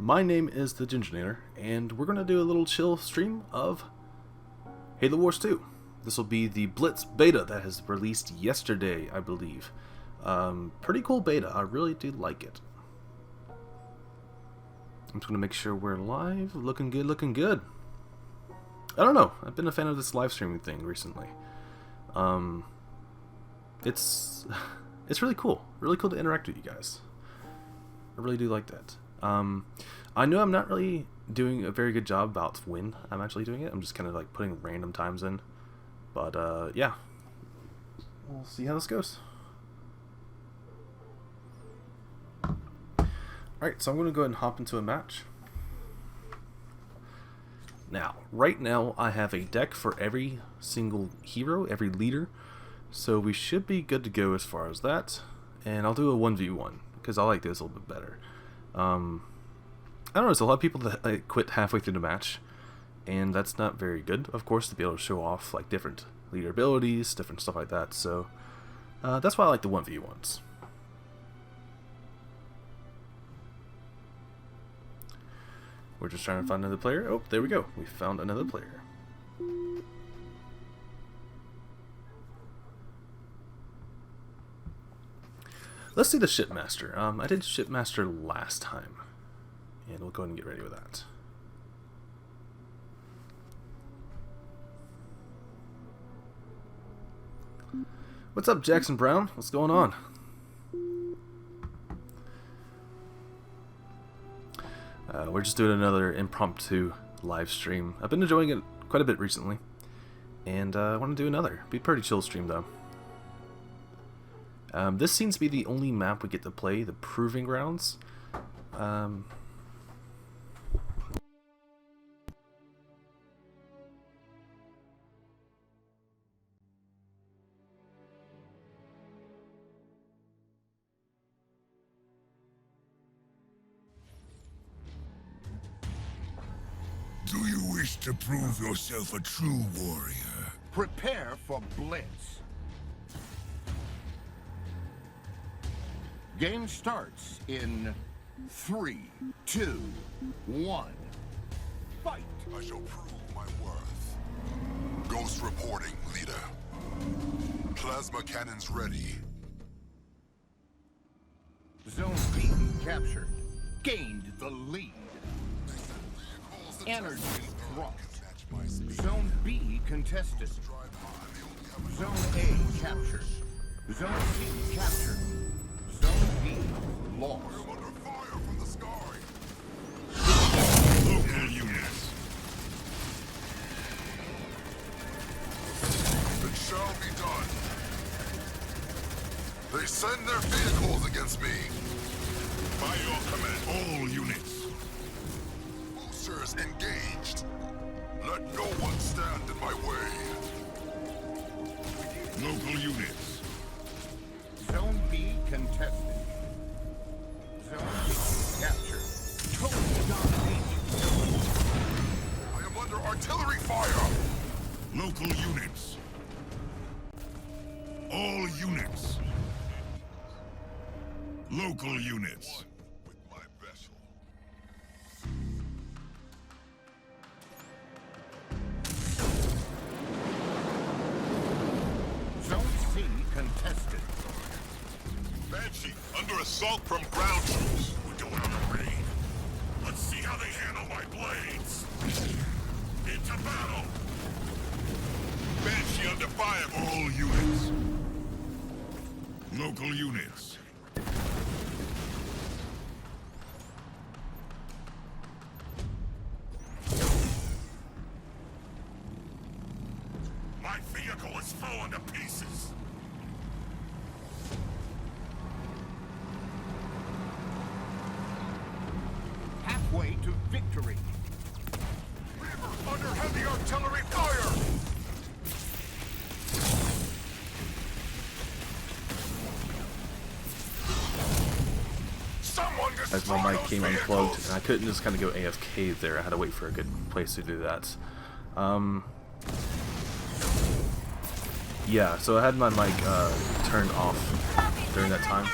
My name is the Gingernator, and we're going to do a little chill stream of Halo Wars 2. This will be the Blitz beta that has released yesterday, I believe. Pretty cool beta, I really do like it. I'm just going to make sure we're live. Looking good, looking good. I don't know, I've been a fan of this live streaming thing recently. It's really cool to interact with you guys. I really do like that. I know I'm not really doing a very good job about when I'm actually doing it. I'm just kind of like putting random times in. But yeah, we'll see how this goes. Alright, so I'm going to go ahead and hop into a match. Now, right now I have a deck for every single hero, every leader. So we should be good to go as far as that. And I'll do a 1v1 because I like this a little bit better. I don't know, there's a lot of people that quit halfway through the match, and that's not very good, of course, to be able to show off like different leader abilities, different stuff like that. So that's why I like the 1v1s. We're just trying to find another player. Oh, there we go. We found another player. Let's see the Shipmaster. I did Shipmaster last time, and we'll go ahead and get ready with that. What's up, Jackson Brown? What's going on? We're just doing another impromptu live stream. I've been enjoying it quite a bit recently, and I want to do another. Be a pretty chill stream though. This seems to be the only map we get to play, the Proving Grounds. Do you wish to prove yourself a true warrior? Prepare for Blitz. Game starts in 3, 2, 1. Fight! I shall prove my worth. Ghost reporting, leader. Plasma cannons ready. Zone B captured. Gained the lead. Energy dropped. Zone B contested. Zone A captured. Zone C captured. Zone B lost. I am under fire from the sky. Local units. It shall be done. They send their vehicles against me. By your command, all units. Boosters engaged. Let no one stand in my way. Local units. Zone B contested. Zone B captured. Total domination. I am under artillery fire. Local units. All units. Local units. With my vessel. Zone C contested. Banshee, under assault from ground troops. We're going on a raid. Let's see how they handle my blades. Into battle. Banshee under fire. All units. Local units. My vehicle is falling to pieces. Halfway to victory. Reaper under heavy artillery fire. Someone As my mic came unplugged, and I couldn't just kind of go AFK there. I had to wait for a good place to do that. Yeah, so I had my mic turned off during that time.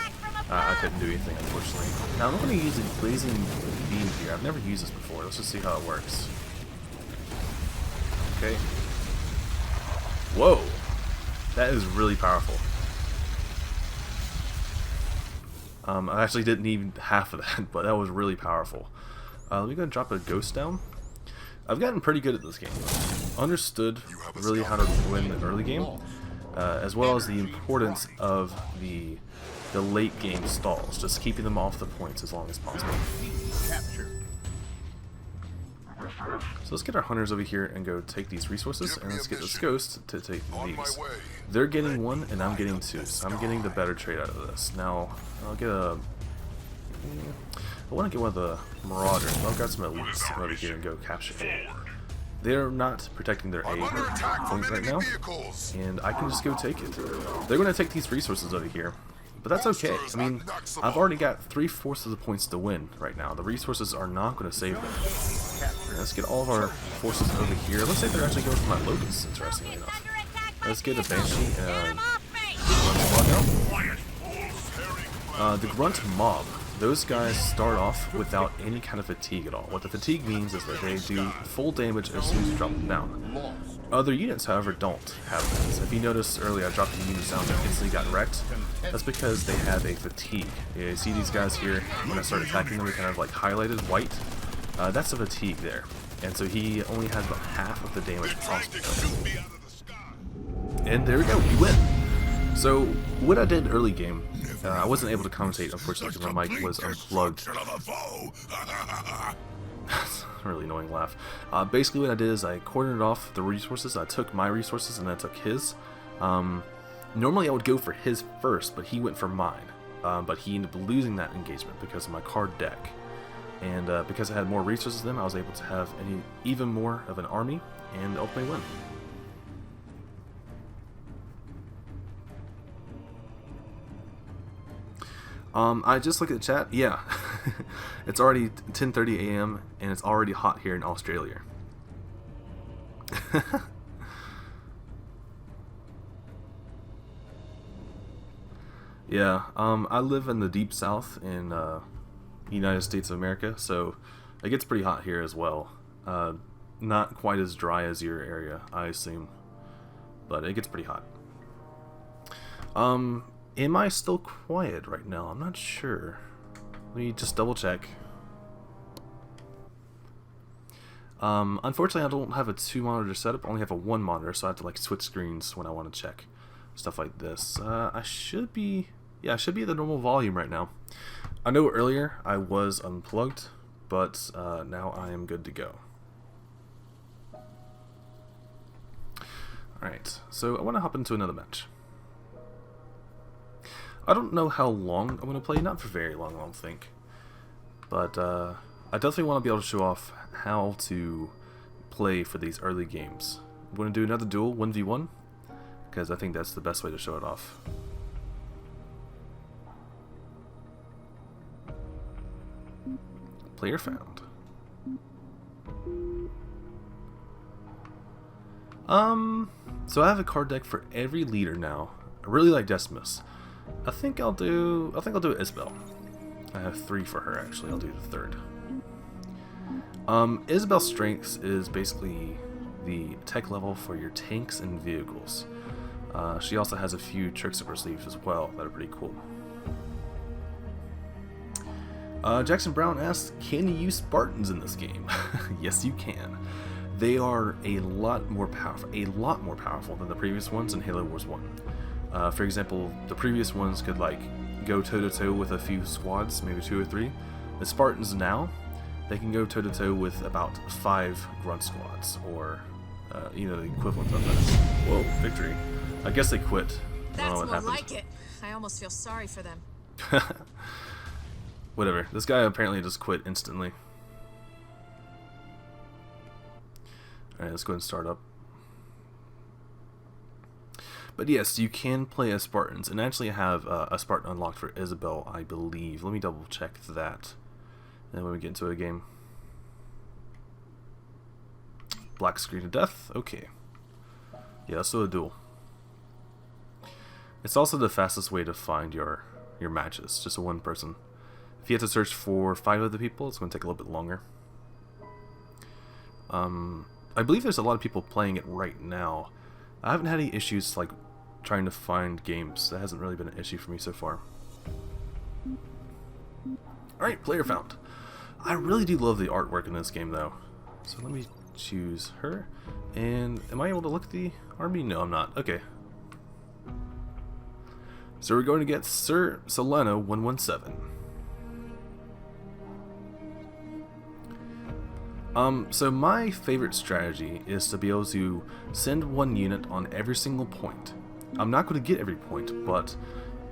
I couldn't do anything, unfortunately. Now I'm going to use a blazing beam here. here. I've never used this before. Let's just see how it works. Okay. Whoa! That is really powerful. I actually didn't need half of that, but that was really powerful. Let me go and drop a ghost down. I've gotten pretty good at this game. Understood really how to win the early game, as well as the importance of the late game stalls, just keeping them off the points as long as possible. So let's get our hunters over here and go take these resources, and let's get this ghost to take these. They're getting one, and I'm getting two, so I'm getting the better trade out of this. Now, I'll get a... I want to get one of the marauders. I'll grab some elites over here and go capture them. They're not protecting their A point right now, and I can just go take it. They're going to take these resources over here, but that's okay. I mean, I've already got 3/4 of the points to win right now. The resources are not going to save them. Let's get all of our forces over here. Looks like they're actually going for my locusts, interestingly enough. Let's get a banshee and the grunt mob. Those guys start off without any kind of fatigue at all. What the fatigue means is that they do full damage as soon as you drop them down. Other units, however, don't have that. So if you noticed earlier, I dropped the units down that instantly got wrecked. That's because they have a fatigue. You see these guys here, when I start attacking them, they kind of like highlighted white. That's a fatigue there. And so he only has about half of the damage possible. And there we go, we win! So, what I did early game, I wasn't able to commentate, unfortunately, because my mic was unplugged. That's a really annoying laugh. Basically what I did is I cordoned off the resources. I took my resources and I took his. Normally I would go for his first, but he went for mine. But he ended up losing that engagement because of my card deck. And because I had more resources than him, I was able to have even more of an army and ultimately win. I just looked at the chat. Yeah, it's already 10:30 a.m. and it's already hot here in Australia. Yeah, I live in the deep south in United States of America, so it gets pretty hot here as well. Not quite as dry as your area, I assume, but it gets pretty hot. Am I still quiet right now? I'm not sure. Let me just double check. Unfortunately, I don't have a 2-monitor setup. I only have a 1 monitor, so I have to like switch screens when I want to check stuff like this. I should be, yeah, I should be at the normal volume right now. I know earlier I was unplugged, but now I am good to go. Alright, so I want to hop into another match. I don't know how long I'm going to play, not for very long, I don't think. But I definitely want to be able to show off how to play for these early games. I'm going to do another duel, 1v1, because I think that's the best way to show it off. Player found. So I have a card deck for every leader now. I really like Decimus. I think I'll do Isabel. I have 3 for her actually. I'll do the 3rd. Isabel's strengths is basically the tech level for your tanks and vehicles. She also has a few tricks up her sleeves as well that are pretty cool. Jackson Brown asks, can you use Spartans in this game? Yes, you can. They are a lot more powerful than the previous ones in Halo Wars 1. For example, the previous ones could like go toe-to-toe with a few squads, maybe 2 or 3. The Spartans now, they can go toe-to-toe with about 5 grunt squads, or you know, the equivalent of that. Whoa, victory. I guess they quit. I don't know what happened. Like it. I almost feel sorry for them. Whatever. This guy apparently just quit instantly. Alright, let's go ahead and start up. But yes, you can play as Spartans, and actually have a Spartan unlocked for Isabel, I believe. Let me double check that. And then when we get into a game. Black screen of death? Okay. Yeah, let's do a duel. It's also the fastest way to find your matches, just a 1 person. If you have to search for 5 other people, it's going to take a little bit longer. I believe there's a lot of people playing it right now. I haven't had any issues like trying to find games. That hasn't really been an issue for me so far. Alright, player found. I really do love the artwork in this game though. So let me choose her. And am I able to look at the army? No, I'm not. Okay. So we're going to get Sir Solano 117. So my favorite strategy is to be able to send one unit on every single point. I'm not going to get every point, but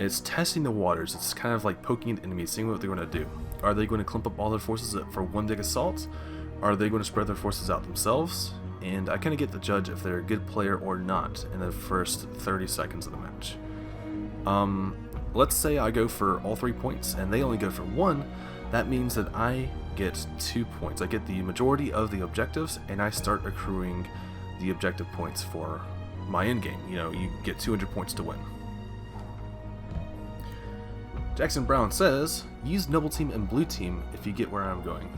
it's testing the waters. It's kind of like poking at enemies, seeing what they're going to do. Are they going to clump up all their forces for one big assault? Are they going to spread their forces out themselves? And I kind of get to judge if they're a good player or not in the first 30 seconds of the match. Let's say I go for all 3 points and they only go for 1. That means that I get 2 points. I get the majority of the objectives and I start accruing the objective points for my endgame. You know, you get 200 points to win. Jackson Brown says, use Noble Team and Blue Team if you get where I'm going.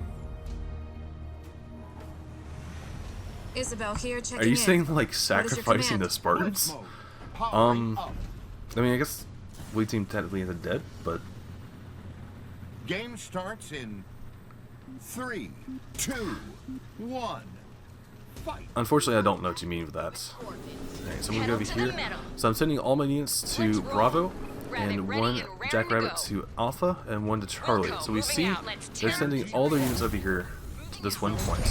Isabel here, checking Are you in. saying like What is your sacrificing command? the Spartans? Mode. Powering up. I mean, I guess Blue Team technically isn't dead, but Game starts in 3, 2, 1. Fight. unfortunately I don't know what you mean with that. Okay, so I'm gonna go over here. So I'm sending all my units to Bravo, and one Jackrabbit to Alpha, and one to Charlie. So we see they're sending all their units over here to this one point.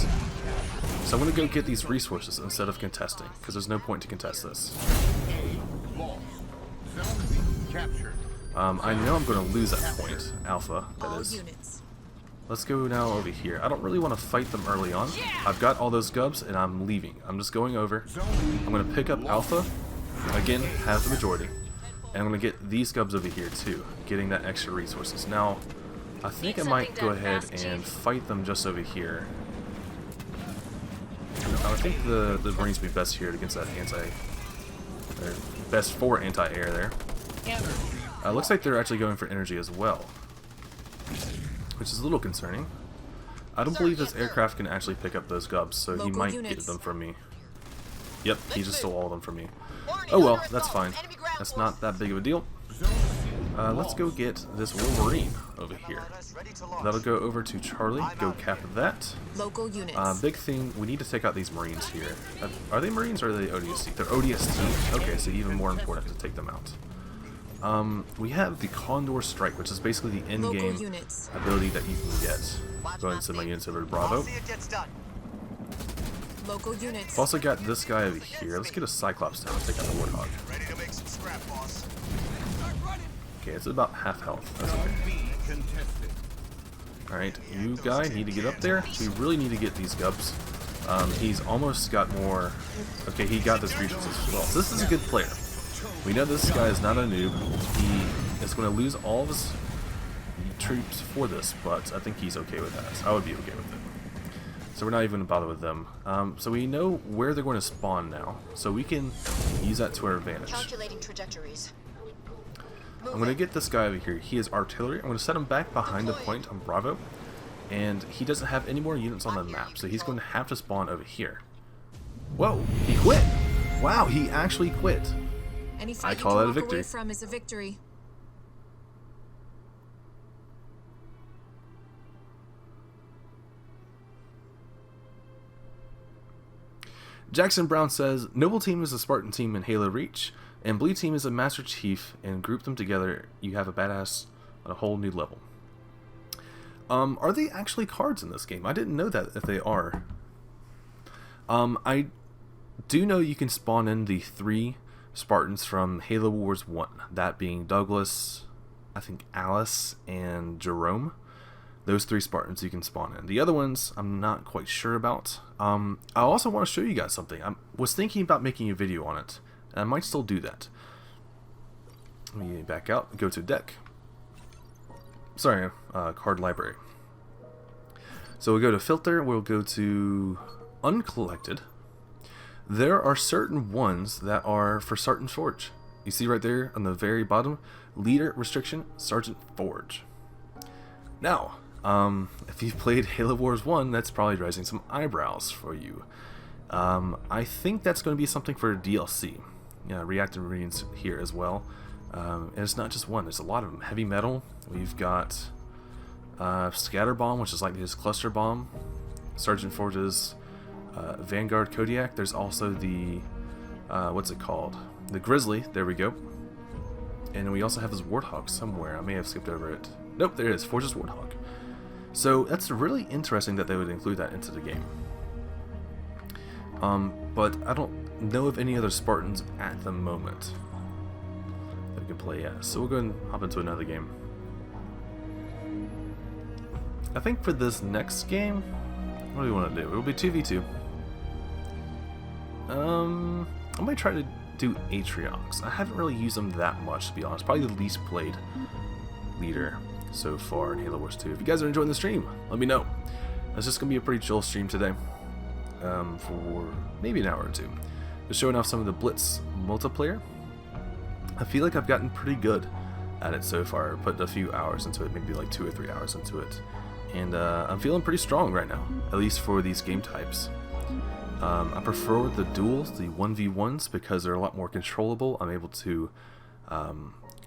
So I'm gonna go get these resources instead of contesting, because there's no point to contest this. A lost. Zone B captured. I know I'm gonna lose that point, Alpha, that All is. units. Let's go now over here. I don't really want to fight them early on. I've got all those gubs and I'm leaving. I'm just going over. I'm going to pick up Alpha. Again, have the majority. And I'm going to get these gubs over here too, getting that extra resources. Now, I think I might go ahead and fight them just over here. I think the Marines would be best here against that or best for anti-air there. Looks like they're actually going for energy as well, which is a little concerning. I don't believe this aircraft can actually pick up those gubs, so he Local might get units. them from me. Yep, he just stole all of them from me. Oh well, that's fine. That's not that big of a deal. Let's go get this Wolverine over here. That'll go over to Charlie, go cap that. Local units. Big thing, we need to take out these Marines here. Are they Marines or are they ODST? They're ODST. Okay, so even more important to take them out. We have the Condor Strike, which is basically the Local in-game units. ability that you can get. Go ahead and send my units over to Bravo. Local units. I've also got this guy over here. Let's get a Cyclops down and take out the Warthog. Ready to make some scrap, boss. Okay, it's about half health. That's Zone okay. B contested. Alright, you guy need to get up there. We really need to get these gubs. He's almost got more... Okay, he got this resources as well. So this is a good player. We know this guy is not a noob. He is going to lose all of his troops for this, but I think he's okay with that. I would be okay with it. So we're not even going to bother with them. So we know where they're going to spawn now, so we can use that to our advantage. Calculating trajectories. I'm going to get this guy over here. He is artillery. I'm going to set him back behind the point on Bravo, and he doesn't have any more units on the map, so he's going to have to spawn over here. Whoa, he quit! Wow, he actually quit. Any I fight call you that can a walk victory. away from is a victory. Jackson Brown says, Noble Team is a Spartan team in Halo Reach, and Blue Team is a Master Chief, and group them together, you have a badass on a whole new level. Are they actually cards in this game? I didn't know that if they are. I do know you can spawn in the 3 Spartans from Halo Wars 1, that being Douglas, I think Alice, and Jerome. Those 3 Spartans you can spawn in. The other ones, I'm not quite sure about. I also want to show you guys something. I was thinking about making a video on it, and I might still do that. Let me back out, go to deck. Sorry, card library. So we'll go to filter, we'll go to uncollected. There are certain ones that are for Sergeant Forge. You see right there on the very bottom, leader restriction, Sergeant Forge. Now, if you've played Halo Wars 1, that's probably raising some eyebrows for you. I think that's going to be something for DLC. Yeah, Reactive Marines here as well. And it's not just one, there's a lot of them. Heavy Metal, we've got Scatter Bomb, which is like this cluster bomb. Sergeant Forge's Vanguard Kodiak. There's also the, what's it called? The Grizzly, there we go. And we also have this Warthog somewhere. I may have skipped over it. Nope, there it is, Forge's Warthog. So that's really interesting that they would include that into the game. But I don't know of any other Spartans at the moment that we can play as. So we'll go ahead and hop into another game. I think for this next game, what do we want to do? It will be 2v2. I might try to do Atriox. I haven't really used them that much, to be honest. Probably the least played leader so far in Halo Wars 2. If you guys are enjoying the stream, let me know. It's just going to be a pretty chill stream today. For maybe an hour or two. Just showing off some of the Blitz multiplayer. I feel like I've gotten pretty good at it so far. Put a few hours into it, maybe like 2 or 3 hours into it. And I'm feeling pretty strong right now, at least for these game types. I prefer the duels, the 1v1s, because they're a lot more controllable. I'm able to,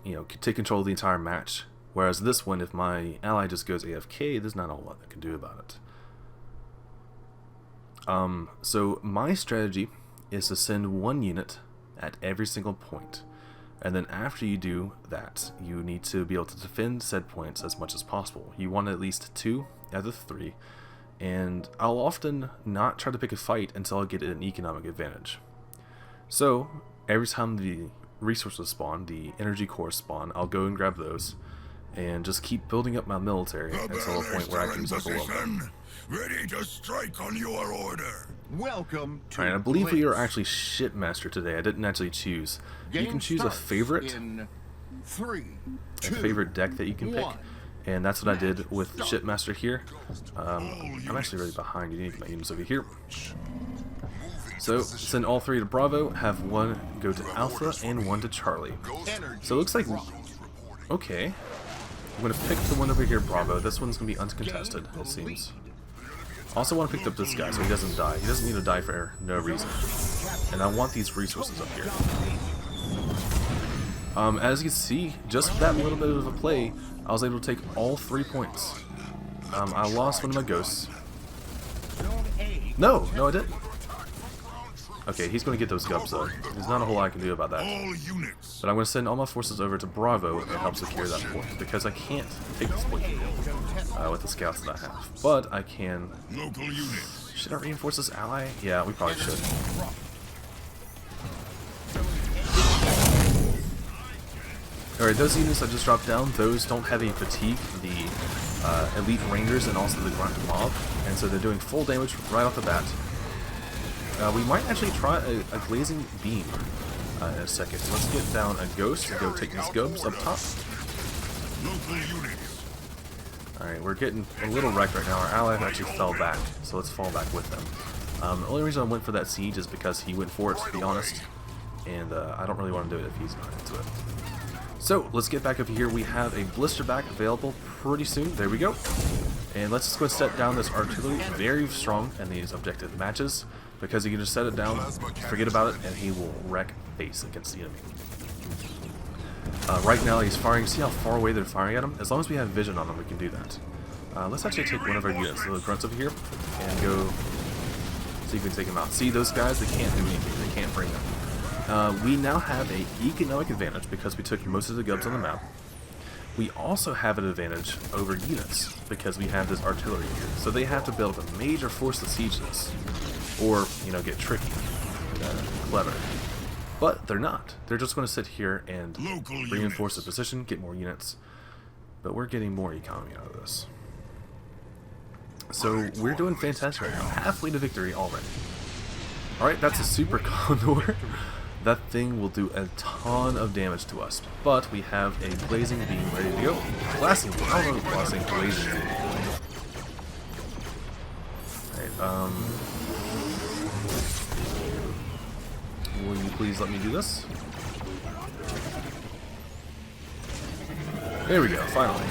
you know, take control of the entire match. Whereas this one, if my ally just goes AFK, there's not a whole lot I can do about it. So my strategy is to send one unit at every single point. And then after you do that, you need to be able to defend said points as much as possible. You want at least 2 out of 3. And I'll often not try to pick a fight until I get an economic advantage. So every time the resources spawn, the energy cores spawn, I'll go and grab those and just keep building up my military until a point where I can just overwhelm them. Ready to strike on your order. Welcome to Alright, I believe Blitz. we are actually Shipmaster today. I didn't actually choose. You Game can choose a starts favorite, in 3, a 2, favorite deck that you can pick. 1. And that's what I did with Shipmaster here. I'm actually really behind. You need to get my units over here. So, send all 3 to Bravo, have 1 go to Alpha, and 1 to Charlie. So it looks like... Okay. I'm going to pick the one over here, Bravo. This one's going to be uncontested, it seems. Also want to pick up this guy so he doesn't die. He doesn't need to die for no reason. And I want these resources up here. As you can see, just that little bit of a play, I was able to take all 3 points. I lost one of my ghosts. No, I didn't. Okay, he's going to get those gubs though. There's not a whole lot I can do about that. But I'm going to send all my forces over to Bravo and help secure that point, because I can't take this point with the scouts that I have. But I can... Should I reinforce this ally? Yeah, we probably should. Alright, those units I just dropped down, those don't have any fatigue, the elite rangers and also the grunt mob, and so they're doing full damage right off the bat. We might actually try a glazing beam in a second. Let's get down a ghost and go take these gubs up top. Alright, we're getting a little wrecked right now. Our ally actually fell back, so let's fall back with them. The only reason I went for that siege is because he went for it, to be honest, and I don't really want to do it if he's not into it. So, let's get back over here. We have a blister back available pretty soon. There we go. And let's just go set down this artillery very strong in these objective matches, because you can just set it down, forget about it, and he will wreck face against the enemy. Right now he's firing. See how far away they're firing at him? As long as we have vision on him, we can do that. Let's actually take one of our units, the grunts over here, and go see if we can take him out. See, those guys, they can't do anything. They can't bring them. We now have an economic advantage because we took most of the gubs on the map. We also have an advantage over units because we have this artillery here. So they have to build a major force to siege this, or, you know, get tricky, clever. But they're not. They're just going to sit here and reinforce the position, get more units. But we're getting more economy out of this. So we're doing fantastic right now. Halfway to victory already. Alright, that's a super condor. That thing will do a ton of damage to us. But we have a blazing beam ready to go. Blasting beam. I don't know what blasting blazing beam. Alright, will you please let me do this? There we go, finally.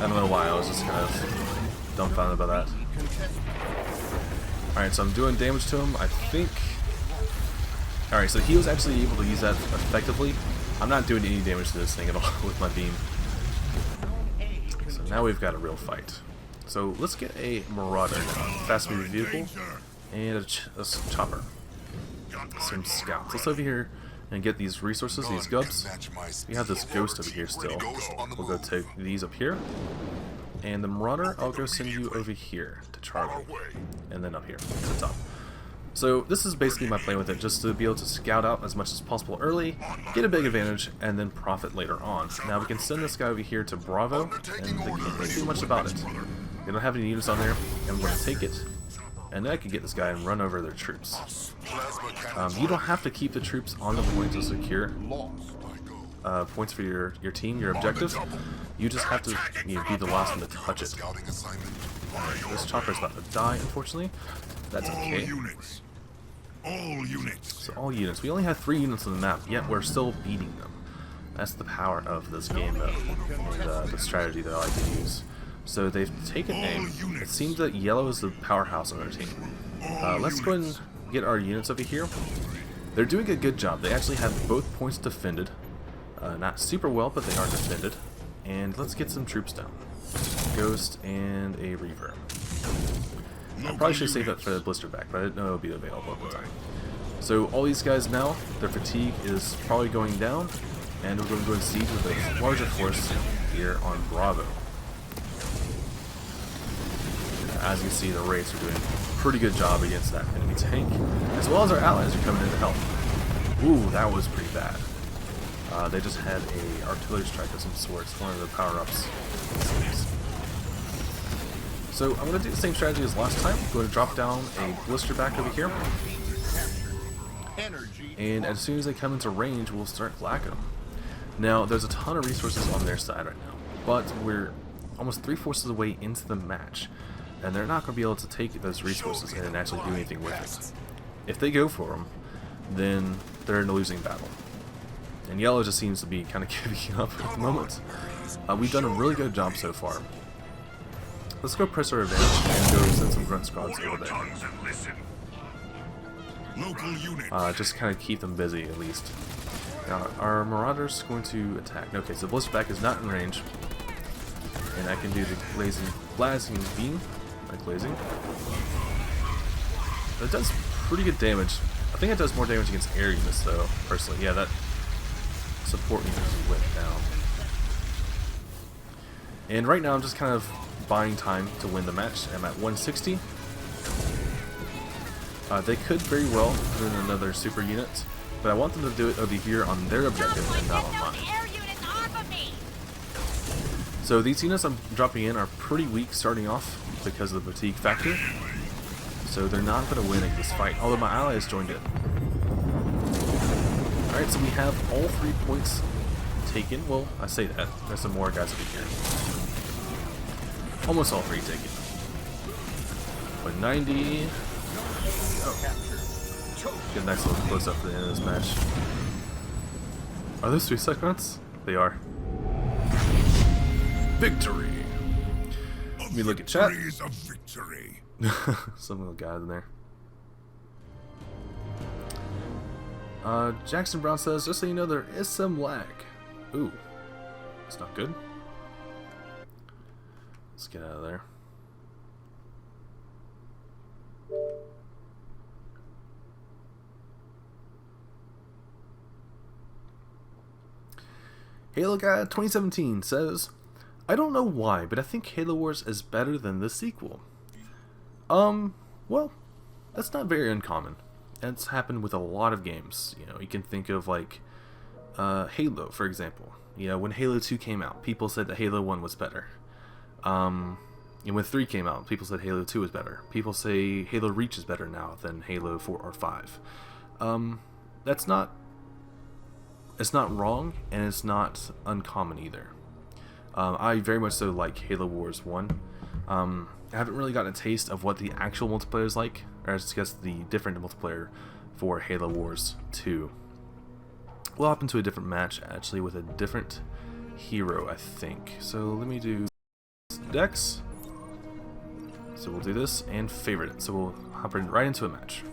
I don't know why, I was just kind of dumbfounded by that. Alright, so I'm doing damage to him, I think. Alright, so he was actually able to use that effectively. I'm not doing any damage to this thing at all with my beam. So now we've got a real fight. So let's get a Marauder now. Fast moving vehicle and a chopper. Some scouts. Let's over here and get these resources, these gubs. We have this ghost over here still. We'll go take these up here. And the Marauder, I'll go send you over here to Charlie. And then up here to the top. So this is basically my plan with it, just to be able to scout out as much as possible early, get a big advantage, and then profit later on. Now we can send this guy over here to Bravo, and they can't really do much about it. They don't have any units on there, and we're going to take it. And then I can get this guy and run over their troops. You don't have to keep the troops on the point to secure points for your team, your objective. You just have to be the last one to touch it. This chopper's about to die, unfortunately. That's okay. All units. So all units. We only have 3 units on the map, yet we're still beating them. That's the power of this game, though, and the strategy that I like to use. So they've taken aim. It seems that yellow is the powerhouse on our team. Let's go ahead and get our units over here. They're doing a good job. They actually have both points defended. Not super well, but they are defended. And let's get some troops down. Ghost and a Reaver. I probably should save that for the blister back, but I didn't know it would be available at the time. So all these guys now, their fatigue is probably going down, and we're going to go and siege with a larger force here on Bravo. As you can see, the Wraiths are doing a pretty good job against that enemy tank, as well as our allies are coming in to help. Ooh, that was pretty bad. They just had a artillery strike of some sort, one of the power-ups. So I'm going to do the same strategy as last time. I'm going to drop down a blister back over here. And as soon as they come into range, we'll start clacking them. Now, there's a ton of resources on their side right now, but we're almost 3/4 of the way into the match, and they're not going to be able to take those resources and actually do anything with it. If they go for them, then they're in a losing battle. And yellow just seems to be kind of giving up at the moment. We've done a really good job so far. Let's go press our advantage and go send some grunt squads over there. Just kind of keep them busy at least. Now, our Marauder's going to attack. Okay, so the blisterback is not in range. And I can do the blazing beam, like blazing. It does pretty good damage. I think it does more damage against air units though, personally. Yeah, that support units went down. And right now I'm just kind of buying time to win the match. I'm at 160. They could very well put in another super unit, but I want them to do it over here on their objective and not on mine. So these units I'm dropping in are pretty weak starting off because of the fatigue factor. So they're not going to win in this fight, although my allies joined in. Alright, so we have all 3 points taken. Well, I say that. There's some more guys over here. Almost all 3 taken. 190. Oh. Get a nice little close up to the end of this match. Are those suicide grunts? They are. Victory! Let me look at chat. Some little guy in there. Jackson Brown says, just so you know, there is some lag. Ooh. That's not good. Let's get out of there. Halo Guy 2017 says, I don't know why, but I think Halo Wars is better than the sequel. Well, that's not very uncommon. It's happened with a lot of games. You know, you can think of like Halo, for example. You know, when Halo 2 came out, people said that Halo 1 was better. And when 3 came out, people said Halo 2 was better. People say Halo Reach is better now than Halo 4 or 5. That's not... It's not wrong, and it's not uncommon either. I very much so like Halo Wars 1. I haven't really gotten a taste of what the actual multiplayer is like, or I guess the different multiplayer for Halo Wars 2. We'll hop into a different match, actually, with a different hero, I think. So let me do... decks. So we'll do this and favorite it. So we'll hop right into a match.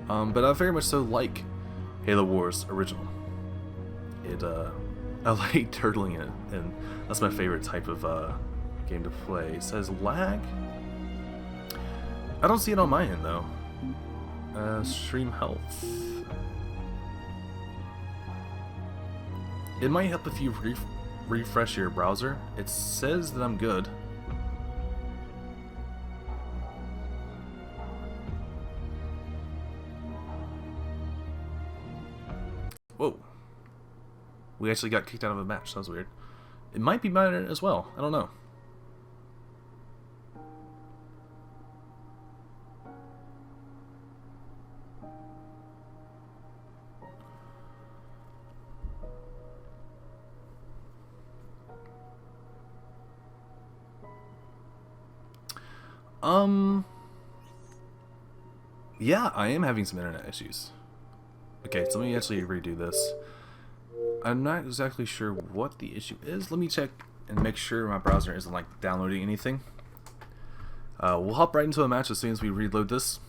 But I very much so like Halo Wars original. I like turtling it, and that's my favorite type of game to play. It says lag. I don't see it on my end though. Stream health. It might help if you refresh your browser. It says that I'm good. Whoa. We actually got kicked out of a match. That was weird. It might be mine as well. I don't know. Yeah, I am having some internet issues. Okay, so let me actually redo this. I'm not exactly sure what the issue is. Let me check and make sure my browser isn't like downloading anything. We'll hop right into a match as soon as we reload this.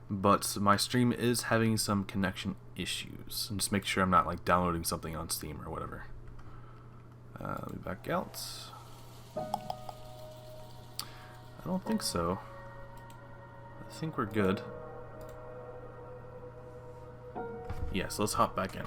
But my stream is having some connection issues. And just make sure I'm not like downloading something on Steam or whatever. Let me back out. I don't think so. I think we're good. Yeah, so let's hop back in.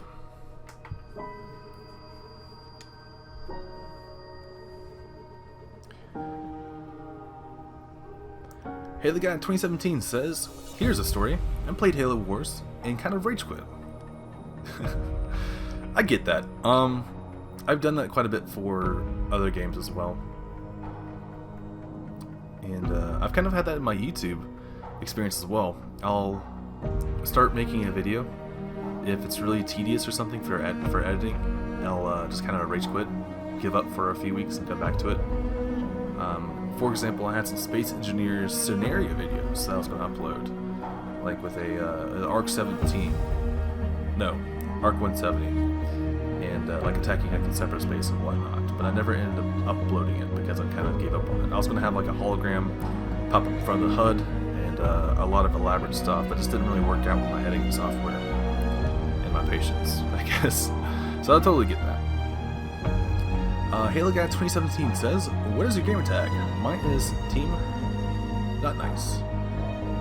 Hey, the guy in 2017 says, here's a story. I played Halo Wars and kind of rage quit. I get that. I've done that quite a bit for other games as well. And I've kind of had that in my YouTube experience as well. I'll start making a video. If it's really tedious or something for editing, I'll just kind of rage quit, give up for a few weeks and come back to it. For example, I had some Space Engineers scenario videos that I was going to upload, like with an Arc 17, no, Arc 170, and like attacking like in separate space and whatnot. But I never ended up uploading it because I kind of gave up on it. I was going to have like a hologram pop up in front of the HUD and a lot of elaborate stuff, but it just didn't really work out with my editing software and my patience, I guess. So I totally get that. Halo Guy 2017 says, what is your gamer tag? Mine is Team Not Nice.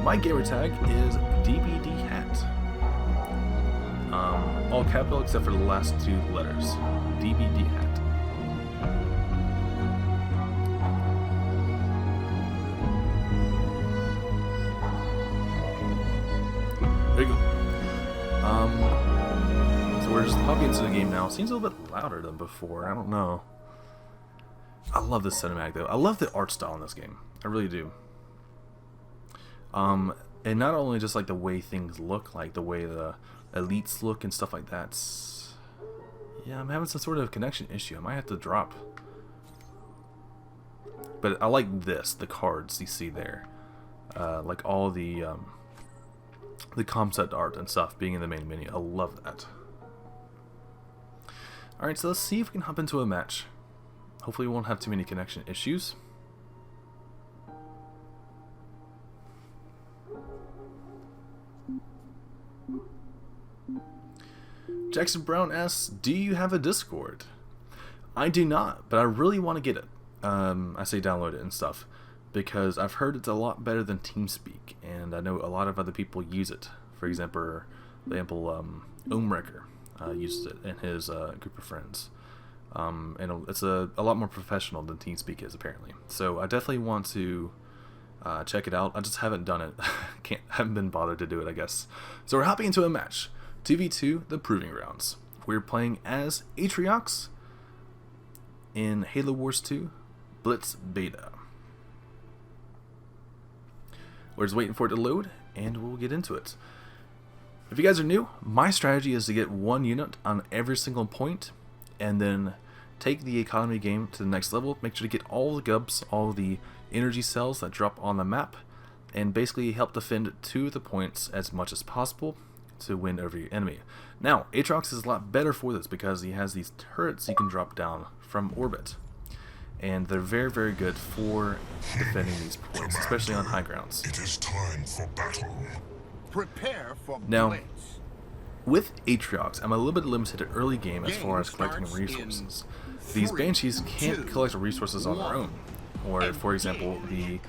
My gamer tag is DBD Hat. All capital except for the last two letters. DBD Hat. There you go. So we're just hopping into the game now. Seems a little bit louder than before. I don't know. I love this cinematic though. I love the art style in this game. I really do. And not only just like the way things look, like the way the elites look and stuff like that. Yeah, I'm having some sort of connection issue. I might have to drop. But I like this, the cards you see there. Like all the concept art and stuff being in the main menu. I love that. Alright, so let's see if we can hop into a match. Hopefully we won't have too many connection issues. Jackson Brown asks, do you have a Discord? I do not, but I really want to get it. I say download it and stuff, because I've heard it's a lot better than TeamSpeak, and I know a lot of other people use it. For example, Omewrecker uses it in his group of friends. And it's a lot more professional than TeamSpeak is, apparently. So I definitely want to check it out. I just haven't done it. Haven't been bothered to do it, I guess. So we're hopping into a match. 2v2, the Proving Grounds. We're playing as Atriox in Halo Wars 2 Blitz Beta. We're just waiting for it to load, and we'll get into it. If you guys are new, my strategy is to get one unit on every single point, and then take the economy game to the next level. Make sure to get all the gubs, all the energy cells that drop on the map, and basically help defend 2 of the points as much as possible to win over your enemy. Now, Aatrox is a lot better for this because he has these turrets he can drop down from orbit. And they're very, very good for defending these points, especially on high grounds. It is time for battle. Prepare for Now, Blitz. with Aatrox, I'm a little bit limited early game as far as collecting starts resources. in These 3, Banshees can't 2, collect resources on their 1. own. Or, for example, the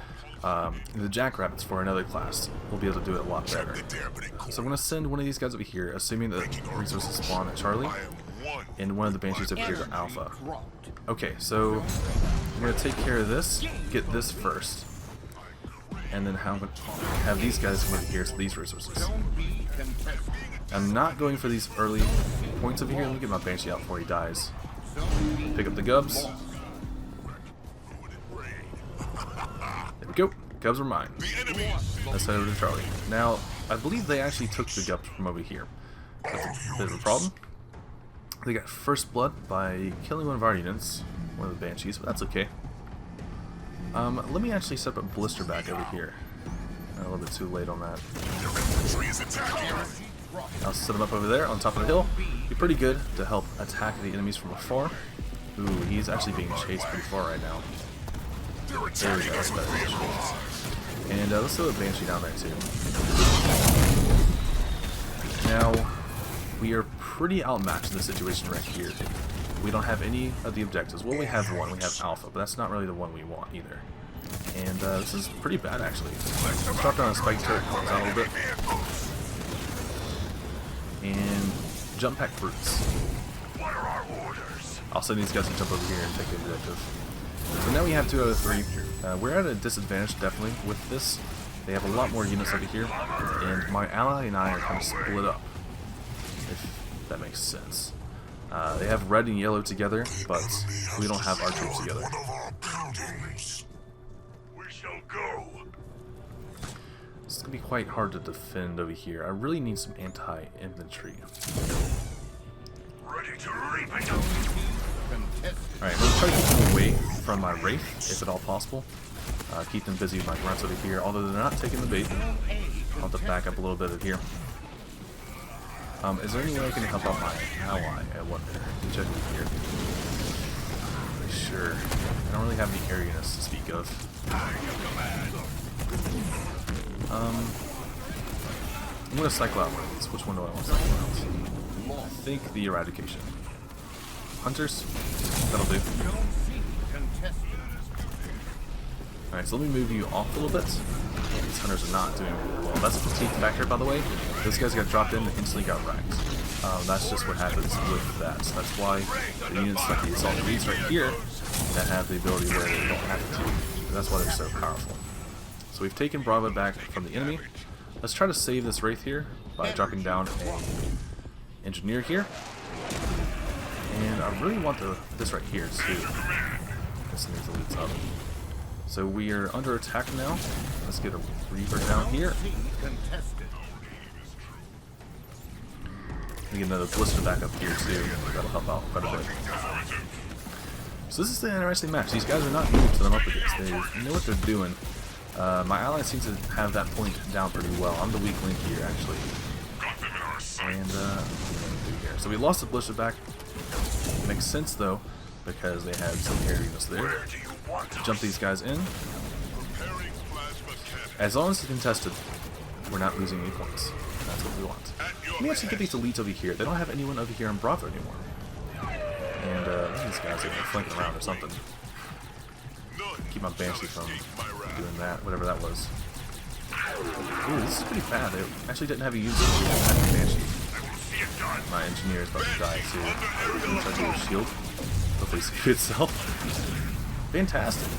Jackrabbits for another class will be able to do it a lot better. So I'm going to send one of these guys over here, assuming that resources spawn at Charlie, and one of the Banshees over here to Alpha. Okay, so I'm going to take care of this, get this first, and then have these guys come over here to these resources. I'm not going for these early points over here. Let me get my Banshee out before he dies. Pick up the Gubs. There we go. Gubs are mine. Let's head over to Charlie. Now, I believe they actually took the Gubs from over here. That's a bit of a problem. They got first blood by killing one of our units, one of the Banshees, but that's okay. Let me actually set up a blister back over here. A little bit too late on that. I'll set him up over there on top of the hill. Be pretty good to help attack the enemies from afar. Ooh, he's actually being chased pretty far right now. There we go, that's better. And let's throw a Banshee down there too. Now, we are pretty outmatched in this situation right here. We don't have any of the objectives. Well, we have one. We have Alpha, but that's not really the one we want either. And this is pretty bad, actually. Let's drop down a spike turret, help us out a little bit. And jump pack fruits. I'll send these guys to jump over here and take the objective. So now we have 2 out of 3. We're at a disadvantage, definitely, with this. They have a lot more units over here, and my ally and I are kind of split up, if that makes sense. They have red and yellow together, but we don't have our troops together. We shall go. This is going to be quite hard to defend over here. I really need some anti-infantry. Ready to reap it. Alright, I'm going to try to keep them away from my Wraith, if at all possible. Keep them busy with my grunts over here, although they're not taking the bait. I'll have to back up a little bit over here. Is there any way I can help out my ally? I wonder. Let me check over here. Sure. I don't really have any areas to speak of. I'm going to cycle out one of these. Which one do I want to cycle out? I think the Eradication. Hunters? That'll do. Alright, so let me move you off a little bit. These hunters are not doing really well. That's a fatigue factor, by the way. Those guys got dropped in and instantly got wrecked. That's just what happens with that. So that's why the units like the Assault Elites right here that have the ability where they don't have to. That's why they're so powerful. So we've taken Bravo back from the enemy. Let's try to save this Wraith here by dropping down a Engineer here. And I really want this right here too. Get some of these elites up. So we are under attack now. Let's get a Reaper down here. We get another Blister back up here too. That'll help out quite a bit. So this is an interesting match. These guys are not new to them up against. They know what they're doing. My ally seems to have that point down pretty well. I'm the weak link here, actually. And so we lost the Blister back. Makes sense though, because they had some air units there. Jump these guys in. As long as it's contested, we're not losing any points. That's what we want. Let me actually get these elites over here. They don't have anyone over here on Bravo anymore. And these guys are flanking around or something. Keep my Banshee from doing that, whatever that was. Ooh, this is pretty bad. They actually didn't have a user for the Banshee. My Engineer is about to die too. I'm gonna try to do a shield. Hopefully save itself. Fantastic.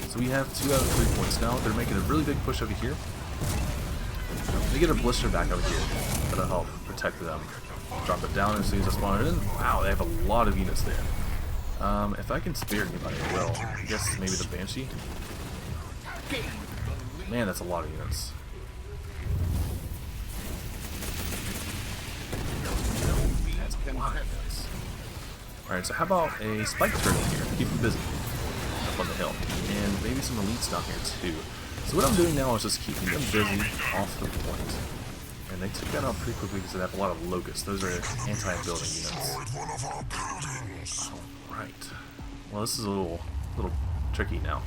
So we have 2 out of 3 points now. They're making a really big push over here. They get a Blister back over here. That'll help protect them. Drop it down as soon as I spawn it in. Wow, they have a lot of units there. If I can spare anybody, I will. I guess maybe the Banshee. Man, that's a lot of units. That's a lot of units. Alright, so how about a Spike Turret here? Keep them busy up on the hill. And maybe some elites down here too. So what I'm doing now is just keeping them busy off the point. And they took that out pretty quickly because they have a lot of locusts. Those are anti-building units. Alright. Well, this is a little tricky now.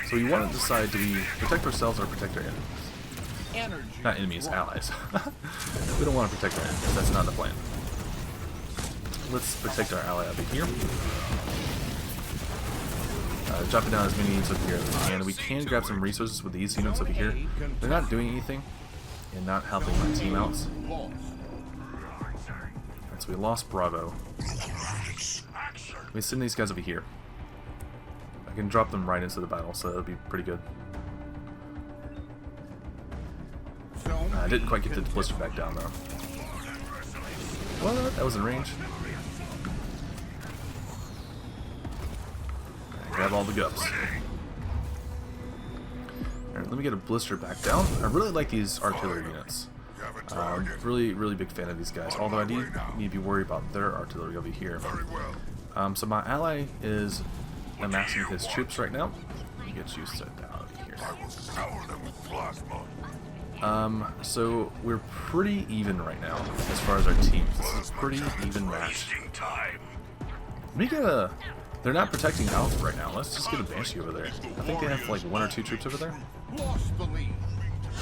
So we want to decide, do we protect ourselves or protect our enemies? Not enemies, allies. We don't want to protect our enemies. That's not the plan. Let's protect our ally over here. Dropping down as many units over here as we can. We can grab some resources with these units over here. They're not doing anything and not helping my team out. Alright, so we lost Bravo. Let me send these guys over here. I can drop them right into the battle, so that'll be pretty good. I didn't quite get the blister back down though. What? That was in range. Grab all the gups. Alright, let me get a blister back down. I really like these artillery units. Really big fan of these guys. Although I need to be worried about their artillery over here. So my ally is amassing his troops right now. Let me get you set down over here. So we're pretty even right now as far as our teams. This is a pretty even match. Let me get a... They're not protecting Alpha right now. Let's just get a Banshee over there. I think they have like 1 or 2 troops over there. Yeah,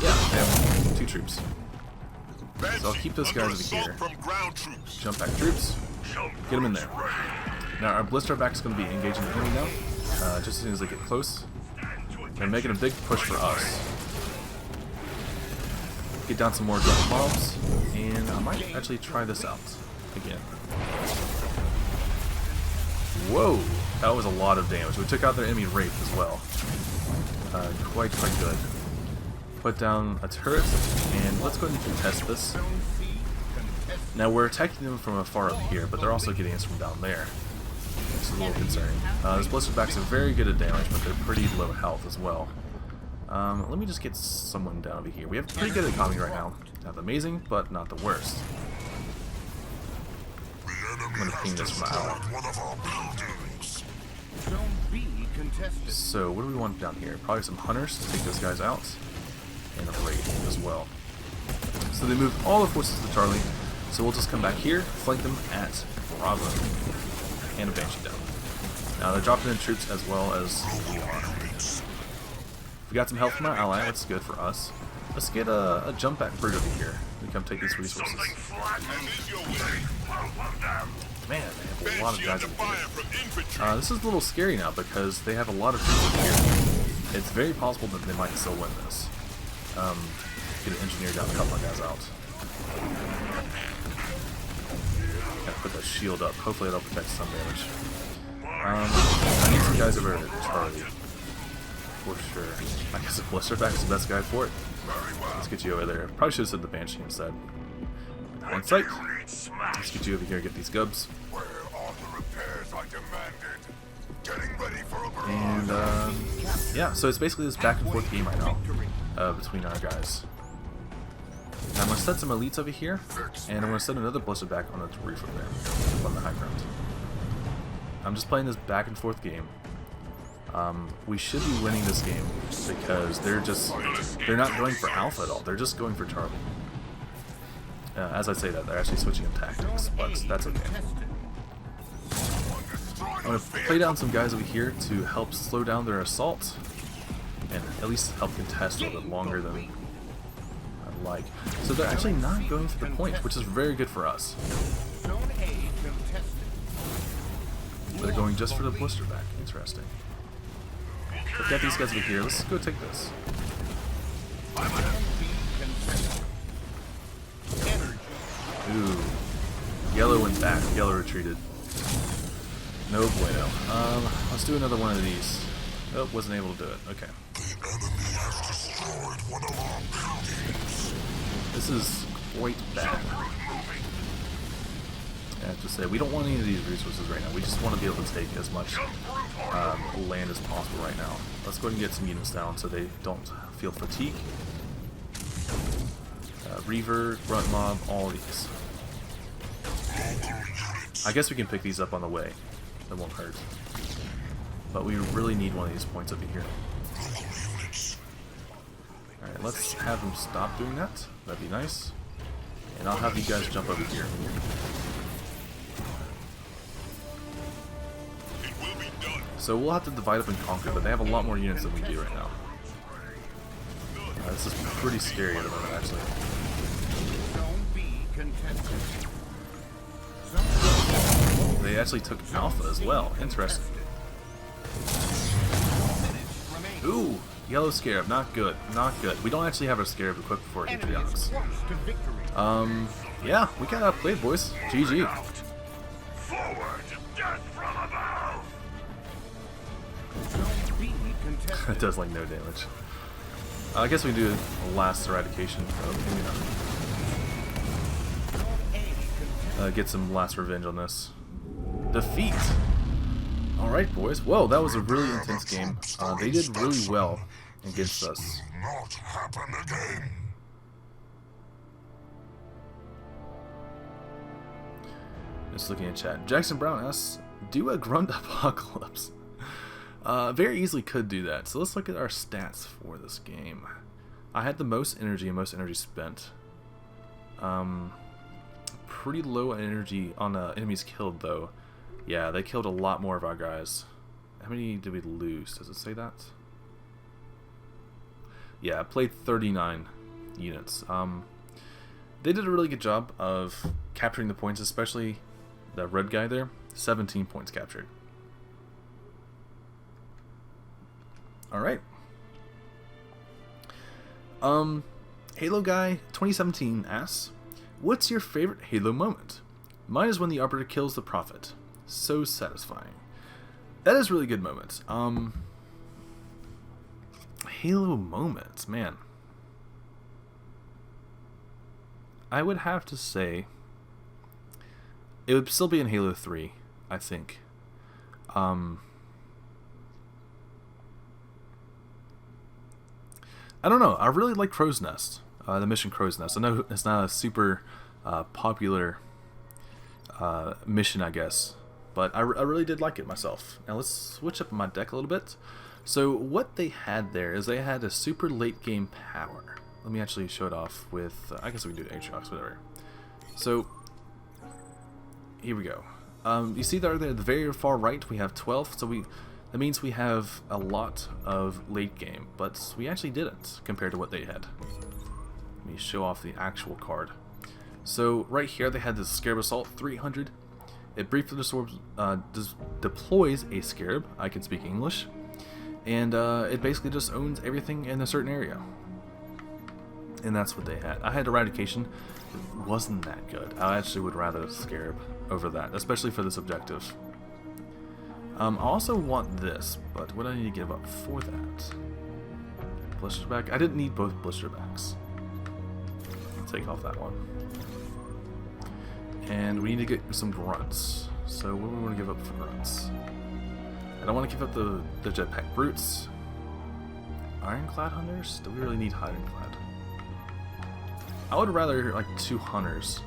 they have 2 troops. So I'll keep those guys over here. Jump back troops. Get them in there. Now our blister back is going to be engaging the enemy now. Just as soon as they get close. They're making a big push for us. Get down some more drop bombs. And I might actually try this out again. Whoa! That was a lot of damage. We took out their enemy Wraith as well. Quite good. Put down a turret, and let's go ahead and contest this. Now we're attacking them from afar up here, but they're also getting us from down there. It's a little concerning. Those blister backs are very good at damage, but they're pretty low health as well. Let me just get someone down over here. We have pretty good economy right now. Not amazing, but not the worst. I'm gonna ping this from my ally. So what do we want down here? Probably some hunters to take those guys out, and a raid as well. So they moved all their forces to Charlie. So we'll just come back here, flank them at Bravo, and a Banshee down. Now they're dropping in troops as well as we are. We got some help from our ally. That's good for us. Let's get a jump back brute over here. We come take these resources. Man, they have a lot of guys over here. This is a little scary now because they have a lot of troops over here. It's very possible that they might still win this. Get an engineer down, a couple of guys out. Gotta put that shield up. Hopefully that'll protect some damage. I need some guys over at Charlie. For sure. I guess a blisterback's the best guy for it. Let's get you over there. Probably should have said the Banshee instead. Hindsight. Let's get you over here, get these gubs. And yeah, so it's basically this back and forth game right now between our guys. Now I'm going to set some elites over here, and I'm going to set another blisterback on the roof over there, on the high ground. I'm just playing this back and forth game. We should be winning this game because they're not going for Alpha at all. They're just going for Charlie. As I say that, they're actually switching in tactics, but that's okay. I'm going to play down some guys over here to help slow down their assault and at least help contest a little bit longer than I'd like. So they're actually not going for the point, which is very good for us. They're going just for the blisterback. Interesting. We've got these guys over here. Let's go take this. Ooh. Yellow went back. Yellow retreated. No bueno. Let's do another one of these. Nope, wasn't able to do it. Okay. The enemy has destroyed one of our buildings. This is quite bad. I have to say, we don't want any of these resources right now. We just want to be able to take as much land as possible right now. Let's go ahead and get some units down so they don't feel fatigue. Reaver, Grunt Mob, all these. I guess we can pick these up on the way. That won't hurt. But we really need one of these points over here. Alright, let's have him stop doing that. That'd be nice. And I'll have you guys jump over here. It will be done. So we'll have to divide up and conquer, but they have a lot more units than we do right now. This is pretty scary at the moment, actually. Zone B contested. They actually took Alpha as well. Interesting. Ooh, yellow scarab, not good, not good. We don't actually have a scarab equipped for Enemy is Atriox. close to victory. Yeah, we got outplayed, boys. GG. Forward, death from above. Zone B contested. It does like no damage. I guess we do a last eradication. Oh, maybe Zone A contested. not. Get some last revenge on this. Defeat. All right, boys. Whoa, that was a really intense game. They did really well against us. Not happen again. Just looking at chat. Jackson Brown asks, do a grunt apocalypse. Very easily could do that. So let's look at our stats for this game. I had the most energy and most energy spent. Pretty low energy on enemies killed though. Yeah, they killed a lot more of our guys. How many did we lose? Does it say that? Yeah, I played 39 units. They did a really good job of capturing the points, especially that red guy there. 17 points captured. Alright. Halo Guy 2017 asks, what's your favorite Halo moment? Mine is when the Arbiter kills the Prophet. So satisfying. That is really good moments. Halo moments, man. I would have to say it would still be in Halo 3, I think. I don't know. I really like Crow's Nest, the mission Crow's Nest. I know it's not a super popular mission, I guess, but I really did like it myself. Now let's switch up my deck a little bit. So what they had there is they had a super late game power. Let me actually show it off with, I guess we can do Atriox, whatever. So here we go. You see there at the very far right we have 12, so that means we have a lot of late game, but we actually didn't compared to what they had. Let me show off the actual card. So right here they had the Scarab Assault 300. It briefly deploys a Scarab. I can speak English. And it basically just owns everything in a certain area. And that's what they had. I had Eradication. It wasn't that good. I actually would rather Scarab over that, especially for this objective. I also want this, but what do I need to give up for that? Blisterback? I didn't need both Blisterbacks. I'll take off that one. And we need to get some Grunts. So what do we want to give up for Grunts? I don't want to give up the Jetpack Brutes. Ironclad Hunters? Do we really need Ironclad? I would rather like 2 Hunters.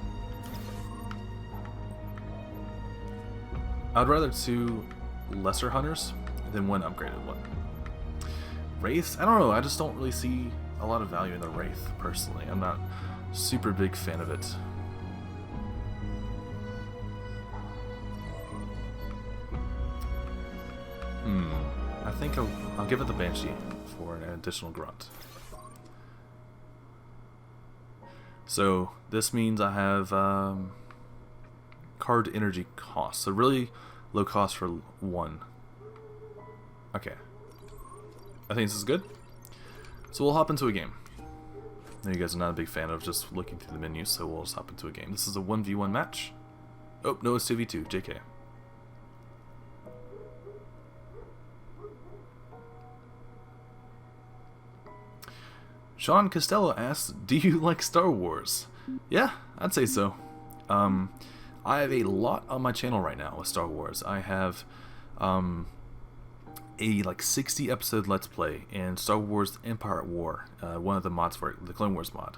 I'd rather 2 lesser Hunters than 1 upgraded one. Wraiths? I don't know, I just don't really see a lot of value in the Wraith, personally. I'm not super big fan of it. I think I'll give it the Banshee for an additional Grunt. So this means I have card energy cost. So really low cost for 1. Okay. I think this is good. So we'll hop into a game. I know you guys are not a big fan of just looking through the menu, so we'll just hop into a game. This is a 1v1 match. Oh, no, it's 2v2. JK. Sean Costello asks, do you like Star Wars? Yeah, I'd say so. I have a lot on my channel right now with Star Wars. I have a like 60 episode Let's Play in Star Wars Empire at War, one of the mods for it, the Clone Wars mod.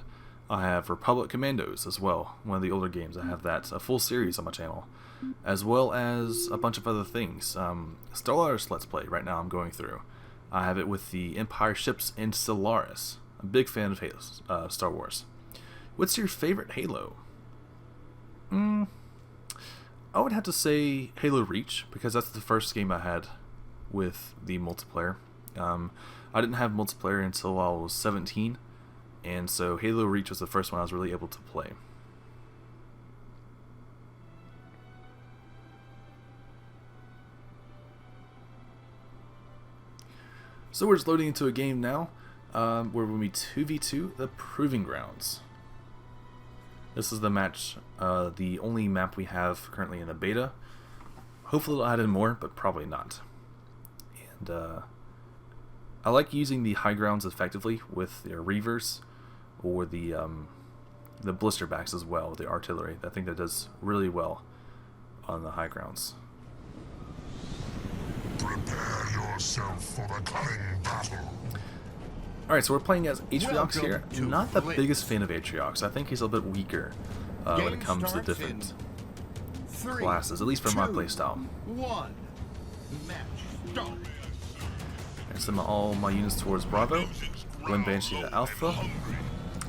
I have Republic Commandos as well, one of the older games. I have that, a full series on my channel, as well as a bunch of other things. Stellaris Let's Play right now I'm going through. I have it with the Empire ships in Stellaris. a big fan of Halo, Star Wars. What's your favorite Halo? I would have to say Halo Reach, because that's the first game I had with the multiplayer. I didn't have multiplayer until I was 17, and so Halo Reach was the first one I was really able to play. So we're just loading into a game now, where we'll be 2v2, the Proving Grounds. This is the match, the only map we have currently in the beta. Hopefully they'll add in more, but probably not. And I like using the high grounds effectively with their Reavers or the blister backs as well, the artillery. I think that does really well on the high grounds. Prepare yourself for the coming battle. Alright, so we're playing as Atriox here. Welcome to Not the Blitz. biggest fan of Atriox. I think he's a little bit weaker when it comes to different classes, at least for my playstyle. 1. Match start. I send all my units towards Bravo, one Banshee to Alpha,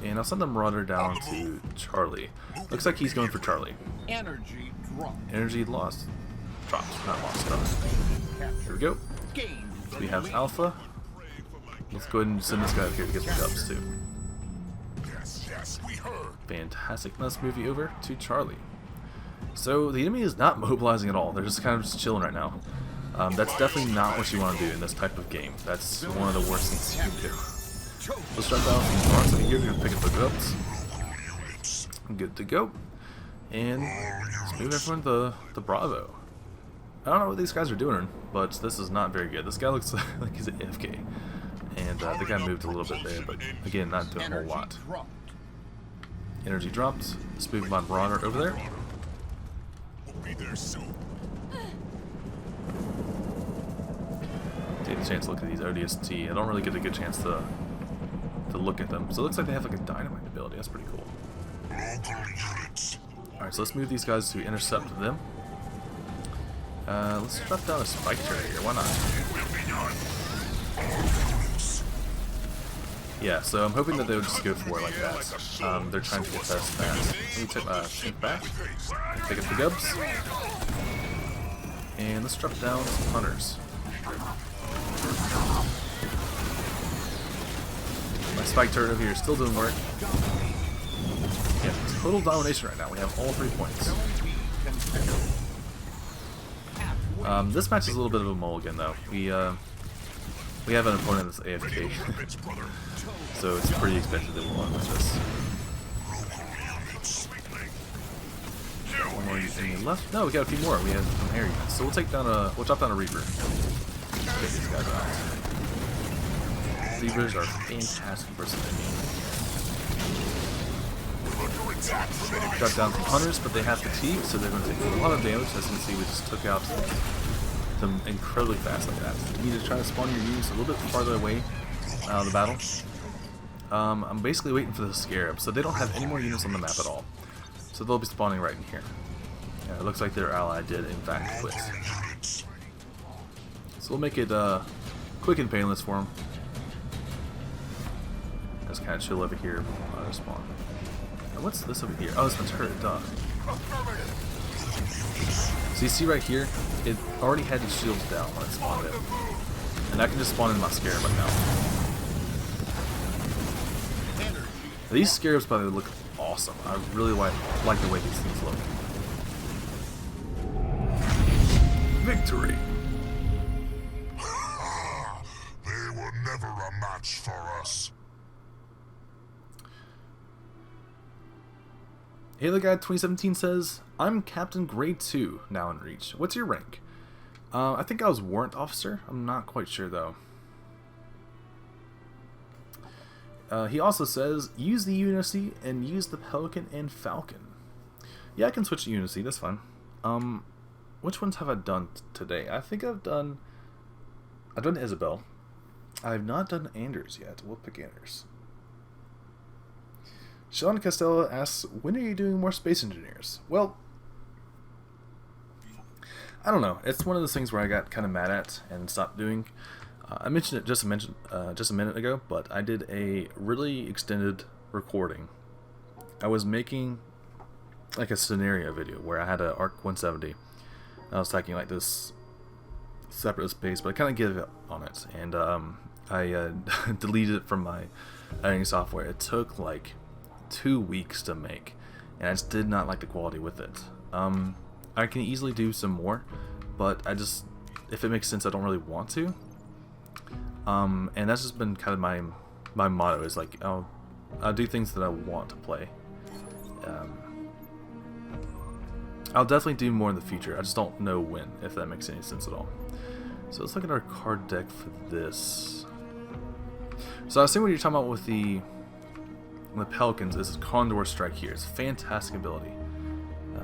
and I'll send the Marauder down to Charlie. Looks like he's going for Charlie. Energy drop. Energy lost. Dropped, not lost. Here we go. Gain. So we have Alpha. Let's go ahead and send this guy up here to get some dubs too. Yes, we heard. Fantastic. Let's move you over to Charlie. So the enemy is not mobilizing at all. They're just kind of just chilling right now. That's definitely not what you want to do in this type of game. That's one of the worst things you can do. Let's drop down some parts over here. We're going to pick up the dubs. Good to go. And let's move everyone to the Bravo. I don't know what these guys are doing, but this is not very good. This guy looks like he's an AFK. And the guy moved a little bit there, but again, not doing a whole lot. Energy dropped. Let's move my Marauder over there. We'll be there soon. Take a chance to look at these ODST. I don't really get a good chance to look at them. So it looks like they have like a dynamite ability. That's pretty cool. Alright, so let's move these guys to intercept them. Let's drop down a spike turret here. Why not? Yeah, so I'm hoping that they would just go for it like that. They're trying to get us fast. Let me take my tank back. Pick up the gubs. And let's drop down some hunters. My spike turret over here is still doing work. Yeah, total domination right now. We have all 3 points. This match is a little bit of a mulligan though. We have an opponent that's AFK, so it's pretty expected that we'll win with this. One more unit left. No, we got a few more. We have some air units, so we'll drop down a Reaper. Get these guys out. Reapers are fantastic versus enemy. Drop down some hunters, but they have fatigue, so they're going to take a lot of damage. As you can see, we just took out them incredibly fast like that. You need to try to spawn your units a little bit farther away out of the battle. I'm basically waiting for the Scarab, so they don't have any more units on the map at all. So they'll be spawning right in here. Yeah, it looks like their ally did in fact quit. So we'll make it quick and painless for them. Just kind of chill over here while they spawn. And what's this over here? Oh, it's my turret, duh. So you see right here, it already had its shields down when it spawned in. And I can just spawn in my Scarab right now. These Scarabs, by the way, look awesome. I really like the way these things look. Victory! They were never a match for us. Halo Guide 2017 says, I'm Captain Grade 2 now in Reach. What's your rank? I think I was Warrant Officer. I'm not quite sure though. He also says, use the Unity and use the Pelican and Falcon. Yeah, I can switch to Unity, that's fine. Which ones have I done today? I think I've done Isabel. I've not done Anders yet. We'll pick Anders. Sean Costello asks, when are you doing more Space Engineers? Well, I don't know. It's one of those things where I got kind of mad at and stopped doing. I mentioned it just a minute ago, but I did a really extended recording. I was making like a scenario video where I had an ARC 170. I was taking like this separate space, but I kind of gave up on it, and I deleted it from my editing software. It took like 2 weeks to make, and I just did not like the quality with it. I can easily do some more, but I just, if it makes sense, I don't really want to. And that's just been kind of my motto, is like I'll do things that I want to play. I'll definitely do more in the future. I just don't know when, if that makes any sense at all. So let's look at our card deck for this. So I see what you're talking about with the Pelicans is Condor Strike here. It's a fantastic ability.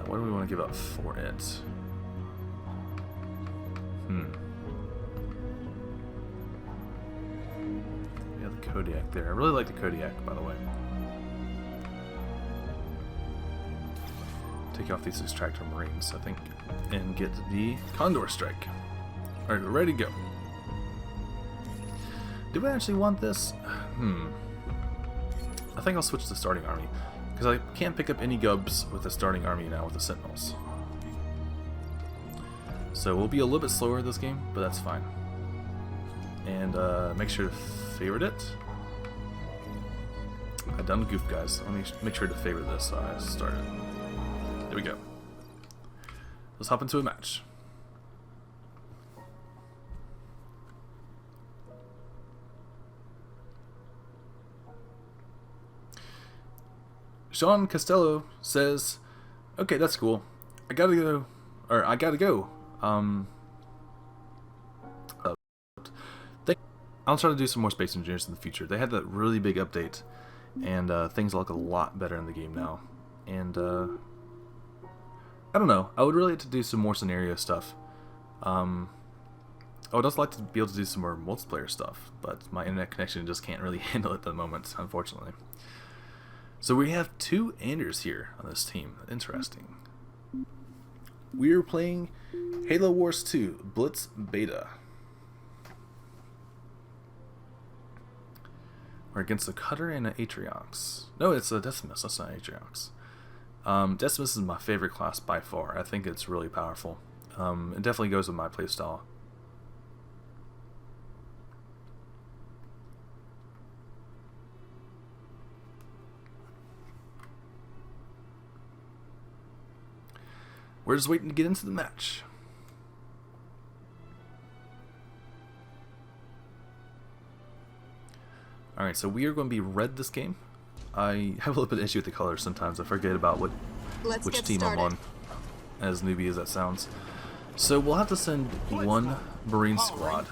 What do we want to give up for it? We have the Kodiak there. I really like the Kodiak, by the way. Take off these Extractor Marines, I think, and get the Condor Strike. Alright, we're ready to go. Do I actually want this? I think I'll switch to starting army, because I can't pick up any gubs with the starting army now with the Sentinels. So we'll be a little bit slower this game, but that's fine. And make sure to favorite it. I done goof, guys. Let me make sure to favorite this so I start it. There we go. Let's hop into a match. Sean Costello says, "Okay, that's cool. I gotta go. I'll try to do some more Space Engineers in the future. They had that really big update, and things look a lot better in the game now. And I don't know. I would really like to do some more scenario stuff. I would also like to be able to do some more multiplayer stuff, but my internet connection just can't really handle it at the moment, unfortunately. So we have 2 Anders here on this team. Interesting. We are playing Halo Wars 2 Blitz Beta. We're against a Cutter and an Atriox. No, it's a Decimus. That's not Atriox. Decimus is my favorite class by far. I think it's really powerful. It definitely goes with my playstyle. We're just waiting to get into the match. Alright, so we are going to be red this game. I have a little bit of issue with the colors sometimes. I forget about which team I'm on, as newbie as that sounds. So we'll have to send one Marine squad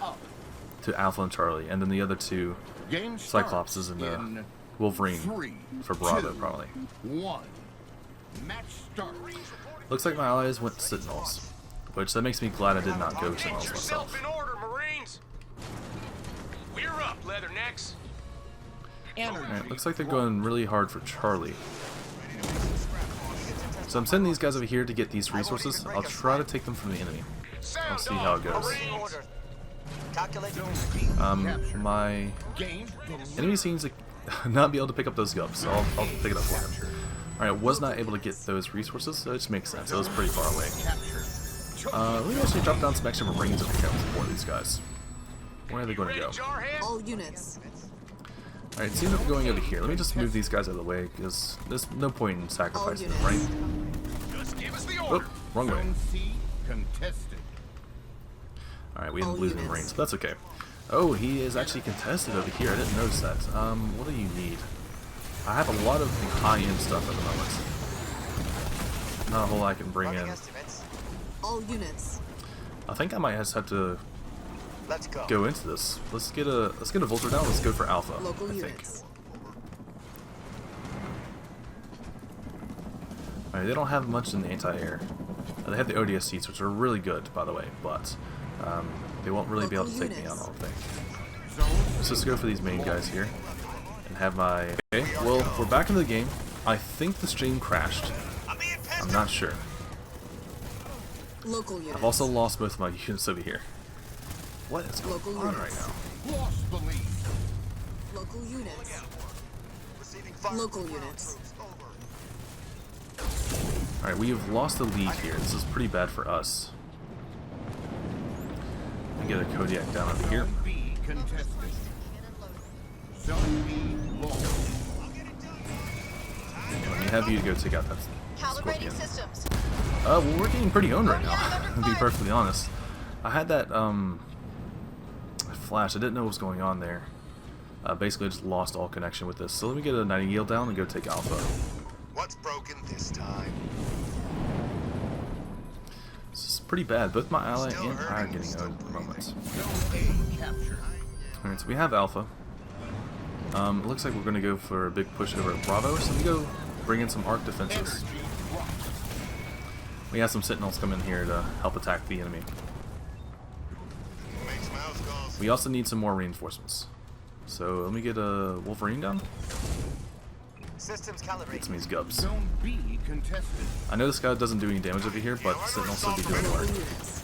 to Alpha and Charlie, and then the other 2 Cyclopses and Wolverine for Bravo, probably. Match start. Looks like my allies went Sentinels, which that makes me glad I did not go Sentinels Get yourself myself. in order, Marines. We're up, Leathernecks. Alright, looks like they're going really hard for Charlie. So I'm sending these guys over here to get these resources. I'll try to take them from the enemy. I'll see how it goes. My enemy seems to not be able to pick up those gubs, so I'll pick it up for him. Alright, I was not able to get those resources, so it just makes sense. It was pretty far away. Let me actually drop down some extra Marines over here for these guys. Where are they going to go? All units. Alright, it seems like they're going over here. Let me just move these guys out of the way, because there's no point in sacrificing them, right? Just give us the order. Oh, wrong way. Zone C contested. Alright, we ended up All losing units. Marines, but that's okay. Oh, he is actually contested over here. I didn't notice that. What do you need? I have a lot of high-end stuff at the moment. Not a whole lot I can bring in. All units. I think I might just have to Let's go. go into this. Let's get a Vulture down. Let's go for Alpha. Local I think. units. Alright, they don't have much in the anti-air. They have the ODSTs, which are really good, by the way, but they won't really be able to take me out, I don't think. Let's just go for these main guys here. And have my... Okay, well, we're back into the game. I think the stream crashed. I'm not sure. Local units. I've also lost both of my units over here. What is going Local on right units. now? Lost the lead. Local units. Local units. Alright, we have lost the lead here. This is pretty bad for us. Let me get a Kodiak down over here. Zone B contested. Zone B lost. Let me have you go take out that Calibrating Scorpion. systems. Well, we're getting pretty owned right now, to be perfectly honest. I had that, flash. I didn't know what was going on there. Basically, I just lost all connection with this. So let me get a Nightingale down and go take Alpha. What's broken this time? This is pretty bad. Both my ally and I are getting owned at the moment. Zone A captured. Alright, so we have Alpha. It looks like we're going to go for a big push over at Bravo. So let me go bring in some arc defenses. Energy dropped. We have some Sentinels come in here to help attack the enemy. Makes mouse calls. We also need some more reinforcements. So let me get a Wolverine down. Systems Get calibrated. some of these gubs. Zone B contested. I know this guy doesn't do any damage over here, but Sentinels should be doing Local work. units.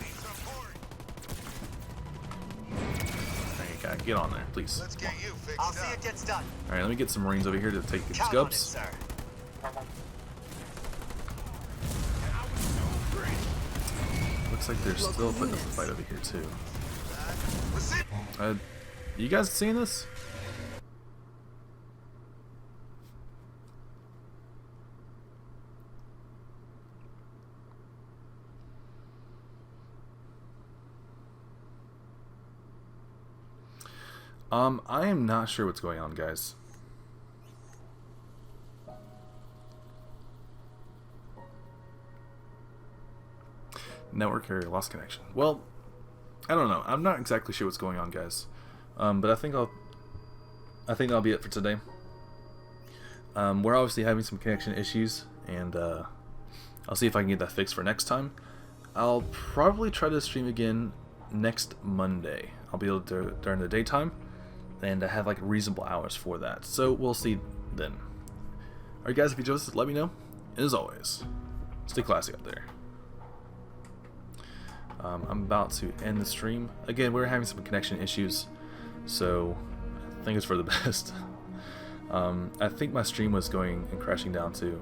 Alright, guy, get on there, please. Let's get you fixed I'll up. see it gets done. Alright, let me get some Marines over here to take these Count on it, gubs. sir. Looks like they're still putting up a fight over here too. You guys seeing this? I am not sure what's going on, guys. Network area lost connection. Well, I don't know. I'm not exactly sure what's going on, guys. But I think that'll be it for today. We're obviously having some connection issues, and I'll see if I can get that fixed for next time. I'll probably try to stream again next Monday. I'll be able to do it during the daytime, and I have like reasonable hours for that. So we'll see then. Alright guys, if you enjoyed this, let me know. And as always, stay classy out there. I'm about to end the stream. Again, we're having some connection issues, so I think it's for the best. I think my stream was going and crashing down too.